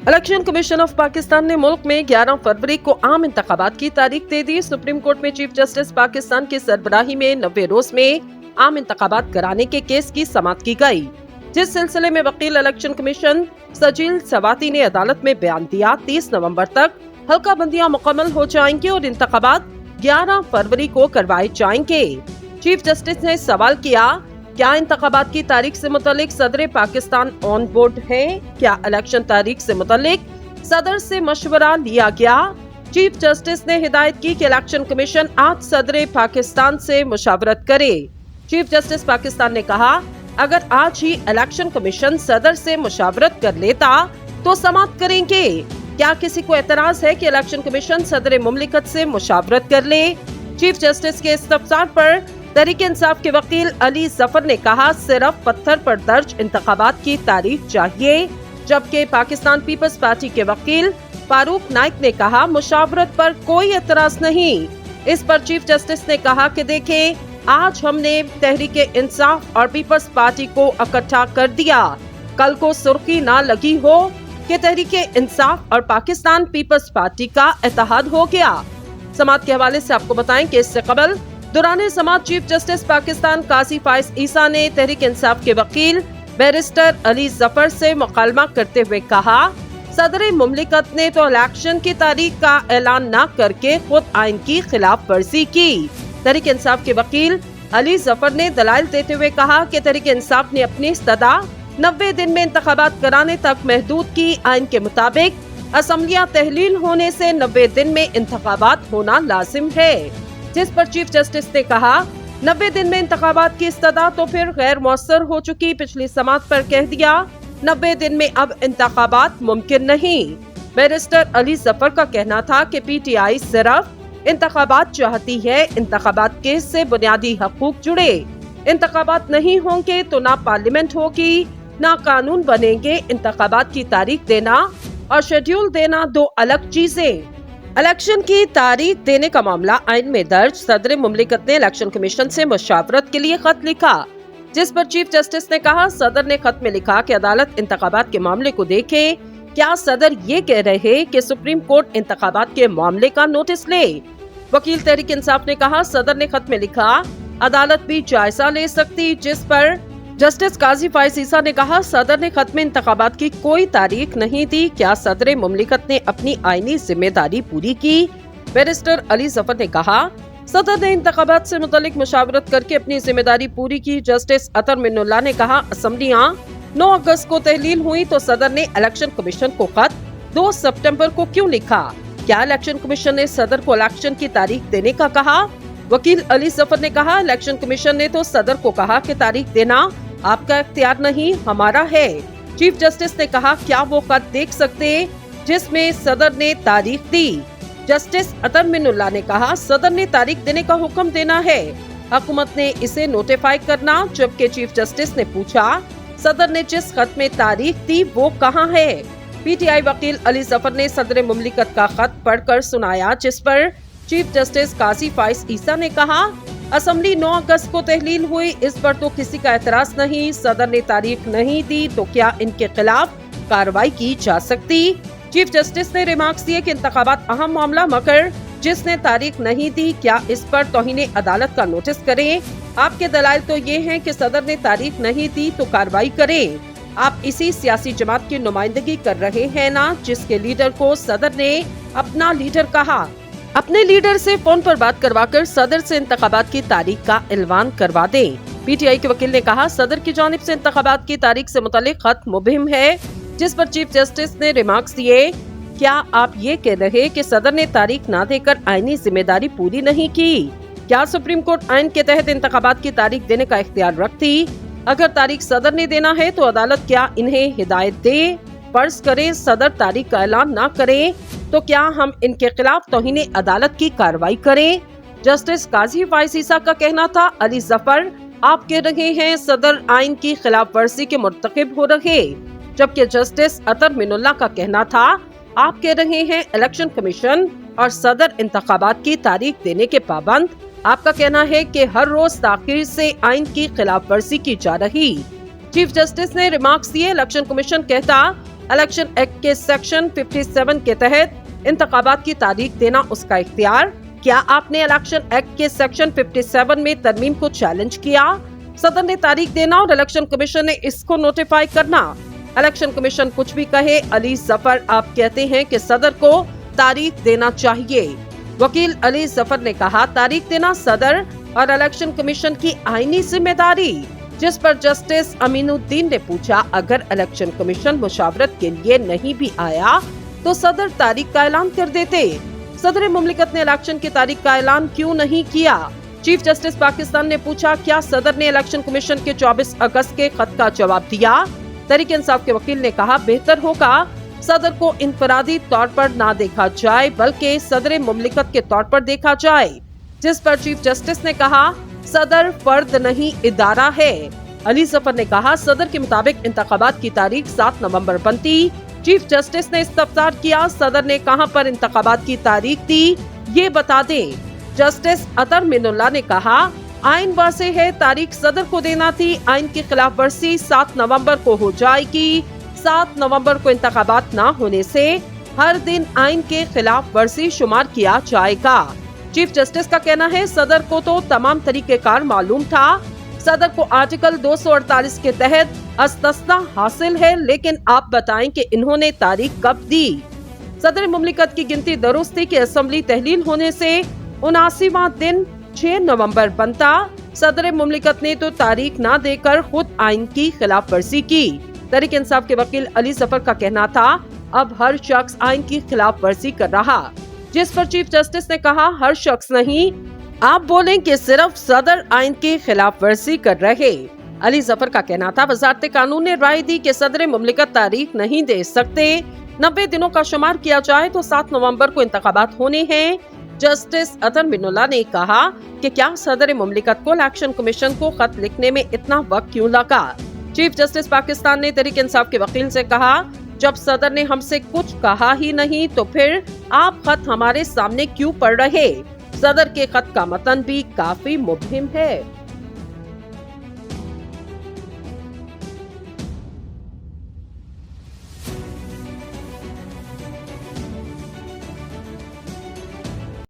Election commission of Pakistan ने मुल्क में 11 फरवरी को आम इंतखाबात की तारीख दे दी। सुप्रीम कोर्ट में चीफ जस्टिस पाकिस्तान की सरबराही में 90 रोज में आम इंतखाबात कराने के केस की समाअत की गई, जिस सिलसिले में वकील इलेक्शन कमीशन सजील सवाती ने अदालत में बयान दिया। 30 नवंबर तक हल्का बंदियां मुकम्मल हो जाएंगी और इंतखाबात 11 फरवरी को करवाए जाएंगे। चीफ जस्टिस ने सवाल किया, क्या इंतखाबात की तारीख से मुतालिक सदर पाकिस्तान ऑन बोर्ड है? क्या इलेक्शन तारीख से मुतालिक सदर से मशवरा लिया गया? चीफ जस्टिस ने हिदायत की कि इलेक्शन कमीशन आज सदर पाकिस्तान से मुशावरत करे। चीफ जस्टिस पाकिस्तान ने कहा, अगर आज ही इलेक्शन कमीशन सदर से मुशावरत कर लेता तो समाअत करेंगे। क्या किसी को एतराज है कि इलेक्शन कमीशन सदर मुमलिकत से मुशावरत कर ले? चीफ जस्टिस के इस्तफसार पर तहरीक इंसाफ के वकील अली जफर ने कहा, सिर्फ पत्थर पर दर्ज इंतखाबात की तारीख चाहिए, जबकि पाकिस्तान पीपल्स पार्टी के वकील फारूक नाइक ने कहा, मुशावरत पर कोई एतराज नहीं। इस पर चीफ जस्टिस ने कहा कि देखें, आज हमने तहरीक इंसाफ और पीपल्स पार्टी को इकट्ठा कर दिया, कल को सुर्खी ना लगी हो कि तहरीक इंसाफ और पाकिस्तान पीपल्स पार्टी का इत्तेहाद हो गया। समाअत के हवाले से आपको बताएं कि इससे कबल दौरान समाअत चीफ जस्टिस पाकिस्तान काजी फाइज ईसा ने तहरीक इंसाफ के वकील बैरिस्टर अली जफर से मुकालमा करते हुए कहा, सदर मुमलिकत ने तो इलेक्शन की तारीख का ऐलान न करके खुद आइन की खिलाफ वर्जी की। तहरीक इंसाफ के वकील अली जफर ने दलाइल देते हुए कहा कि तहरीक इंसाफ ने अपनी इस्तदा 90 दिन में इंतखाबात कराने तक महदूद की। आइन के मुताबिक असम्बलियां तहलील होने से 90 दिन में इंतखाबात होना लाजिम है, जिस पर चीफ जस्टिस ने कहा, 90 दिन में इंतखाबात की इस्तदा तो फिर गैर मौसर हो चुकी। पिछली समाअत पर कह दिया 90 दिन में अब इंतखाबात मुमकिन नहीं। बैरिस्टर अली जफर का कहना था कि पीटीआई सिर्फ इंतखाबात चाहती है, इंतखाबात केस से बुनियादी हकूक जुड़े। इंतखाबात नहीं होंगे तो ना पार्लियामेंट होगी, ना कानून बनेंगे। इंतखाबात की तारीख देना और शेड्यूल देना दो अलग चीजें। इलेक्शन की तारीख देने का मामला आइन में दर्ज। सदर मुमलिकत ने इलेक्शन कमीशन से मुशावरत के लिए खत लिखा, जिस पर चीफ जस्टिस ने कहा, सदर ने खत में लिखा कि अदालत इंतखाबात के मामले को देखे। क्या सदर ये कह रहे कि सुप्रीम कोर्ट इंतखाबात के मामले का नोटिस ले? वकील तहरीक इंसाफ ने कहा, सदर ने खत में लिखा, अदालत भी जायजा ले सकती, जिस पर जस्टिस काजी फाइज ईसा ने कहा, सदर ने खत में इंतखाबात की कोई तारीख नहीं दी। क्या सदर मुमलिकत ने अपनी आईनी जिम्मेदारी पूरी की? बैरिस्टर अली जफर ने कहा, सदर ने इंतखाबात से मुतालिक मुशावरत करके अपनी जिम्मेदारी पूरी की। जस्टिस अतर मिन्नुल्लाह ने कहा, असम्बलियां 9 अगस्त को तहलील हुई तो सदर ने इलेक्शन कमीशन को खत 2 सितंबर को क्यों लिखा? क्या इलेक्शन कमीशन ने सदर को इलेक्शन की तारीख देने का कहा? वकील अली जफर ने कहा, इलेक्शन कमीशन ने तो सदर को कहा कि तारीख देना आपका इख्तियार नहीं, हमारा है। चीफ जस्टिस ने कहा, क्या वो खत देख सकते जिसमें सदर ने तारीख दी? जस्टिस अतर मिन्नुल्लाह ने कहा, सदर ने तारीख देने का हुक्म देना है, हुकूमत ने इसे नोटिफाई करना। जबकि चीफ जस्टिस ने पूछा, सदर ने जिस खत में तारीख दी वो कहाँ है? पीटीआई वकील अली जफर ने सदर मुमलिकत का खत पढ़कर सुनाया, जिस पर चीफ जस्टिस काजी फाइज ईसा ने कहा, असेंबली 9 अगस्त को तहलील हुई, इस पर तो किसी का एतराज नहीं। सदर ने तारीख नहीं दी तो क्या इनके खिलाफ कार्रवाई की जा सकती? चीफ जस्टिस ने रिमार्क्स दिए कि इंतखाबात अहम मामला, मगर जिसने तारीख नहीं दी, क्या इस पर तौहीन अदालत का नोटिस करें? आपके दलाइल तो ये हैं कि सदर ने तारीख नहीं दी तो कार्रवाई करें। आप इसी सियासी जमात की नुमाइंदगी कर रहे हैं ना, जिसके लीडर को सदर ने अपना लीडर कहा। अपने लीडर से फोन पर बात करवाकर सदर से इंतखाबात की तारीख का ऐलान करवा दें। पीटीआई के वकील ने कहा, सदर की जानिब से इंतखाबात की तारीख से मुतालिक खत मुबहिम है, जिस पर चीफ जस्टिस ने रिमार्क्स दिए, क्या आप ये कह रहे कि सदर ने तारीख ना देकर आईनी जिम्मेदारी पूरी नहीं की? क्या सुप्रीम कोर्ट आइन के तहत इंतखाबात की तारीख देने का इख्तियार रखती? अगर तारीख सदर ने देना है तो अदालत क्या इन्हें हिदायत दे? फर्ज करें सदर तारीख का ऐलान ना करें तो क्या हम इनके खिलाफ तौहीन अदालत की कार्रवाई करें? जस्टिस काजी फाइज ईसा का कहना था, अली जफर आप कह रहे हैं सदर आइन की खिलाफ वर्जी के मुर्तकिब हो रहे, जबकि जस्टिस अतर मिन्नुल्लाह का कहना था, आप कह रहे हैं इलेक्शन कमीशन और सदर इंतखाबात की तारीख देने के पाबंद। आपका कहना है कि हर रोज ताखीर से आइन की खिलाफ वर्जी की जा रही। चीफ जस्टिस ने रिमार्क्स दिए, इलेक्शन कमीशन कहता इलेक्शन एक्ट के सेक्शन 57 के तहत इंतखाबात की तारीख देना उसका इख्तियार। क्या आपने इलेक्शन एक्ट के सेक्शन 57 में तरमीम को चैलेंज किया? सदर ने तारीख देना और इलेक्शन कमीशन ने इसको नोटिफाई करना। इलेक्शन कमीशन कुछ भी कहे, अली जफर आप कहते हैं कि सदर को तारीख देना चाहिए। वकील अली जफर ने कहा, तारीख देना सदर और इलेक्शन कमीशन की आईनी जिम्मेदारी। जिस पर जस्टिस अमीनुद्दीन ने पूछा, अगर इलेक्शन कमीशन मुशावरत के लिए नहीं भी आया तो सदर तारीख का ऐलान कर देते। सदर मुमलिकत ने इलेक्शन की तारीख का ऐलान क्यों नहीं किया? चीफ जस्टिस पाकिस्तान ने पूछा, क्या सदर ने इलेक्शन कमीशन के 24 अगस्त के खत का जवाब दिया? तहरीक इंसाफ के वकील ने कहा, बेहतर होगा सदर को इनफरादी तौर पर ना देखा जाए बल्कि सदर मुमलिकत के तौर पर देखा जाए। जिस पर चीफ जस्टिस ने कहा, सदर फर्द नहीं इदारा है। अली जफर ने कहा, सदर के मुताबिक इंतखाबात की तारीख 7 नवंबर बनती। चीफ जस्टिस ने इस्तफसार किया, सदर ने कहां पर इंतखाबात की तारीख दी ये बता दें। जस्टिस अतर मिनुल्लाह ने कहा, आइन वाज़े है, तारीख सदर को देना थी। आइन की खिलाफ वर्जी 7 नवंबर को हो जाएगी। 7 नवंबर को इंतखाबात न होने से हर दिन आइन के खिलाफ वर्जी शुमार किया जाएगा। चीफ जस्टिस का कहना है, सदर को तो तमाम तरीकेकार मालूम था। सदर को आर्टिकल 248 के तहत अस्तना हासिल है, लेकिन आप बताएं कि इन्होंने तारीख कब दी? सदर मुमलिकत की गिनती दुरुस्त थी कि असेंबली तहलील होने से 79वां दिन 6 नवंबर बनता। सदर मुमलिकत ने तो तारीख ना देकर खुद आइन की खिलाफ वर्जी की। तहरीक इंसाफ के वकील अली जफर का कहना था, अब हर शख्स आइन की खिलाफ वर्जी कर रहा। जिस पर चीफ जस्टिस ने कहा, हर शख्स नहीं, आप बोलें कि सिर्फ सदर आइन की खिलाफ वर्जी कर रहे। अली जफर का कहना था, वजारत कानून ने राय दी कि सदर मुमलिकत तारीख नहीं दे सकते। 90 दिनों का शुमार किया जाए तो 7 नवंबर को इंतखाबात होने हैं। जस्टिस अतर मिनुल्लाह ने कहा कि क्या सदर मुमलिकत को इलेक्शन कमीशन को खत लिखने में इतना वक्त क्यों लगा? चीफ जस्टिस पाकिस्तान ने तहरीक इंसाफ के वकील से कहा, जब सदर ने हमसे कुछ कहा ही नहीं तो फिर आप खत हमारे सामने क्यों पढ़ रहे? सदर के खत का मतन भी काफी मुबहिम है।